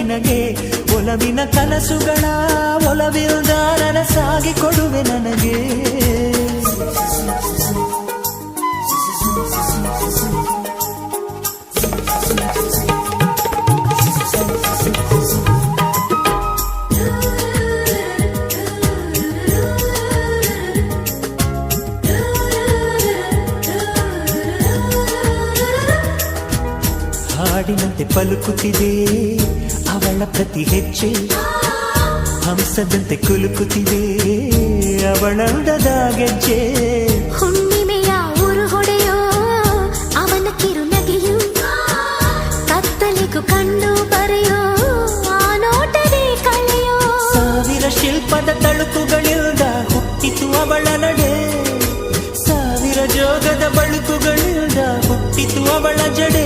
ನಿನಗೆ ಒಲವಿನ ಕನಸುಗಳ ಒಲವಿಲ್ದ ನನಸಾಗಿ ಕೊಡುವೆ ನನಗೆ ಹಾಡಿನಂತೆ ಪಲುಕುತ್ತಿದೆ ಅವಳ ಪ್ರತಿ ಹೆಜ್ಜೆ ಹಂಸದಂತೆ ಕುಲುಕುತ್ತಿದೆ ಅವಳಂದದ ಗೆಜ್ಜೆ ಹುಣ್ಣಿಮೆಯ ಊರು ಹೊಡೆಯೋ ಅವನ ಕಿರುನಗೆಯು ಕತ್ತಲಿಗೂ ಕಣ್ಣು ಬರೆಯೋ ಆ ನೋಟವೇ ಕಳೆಯೋ ಸಾವಿರ ಶಿಲ್ಪದ ತಳುಕುಗಳಿಲ್ದ ಹುಟ್ಟಿತು ಅವಳ ನಡೆ ಸಾವಿರ ಜೋಗದ ಬಳುಕುಗಳಿಲ್ದ ಹುಟ್ಟಿತು ಅವಳ ಜಡೆ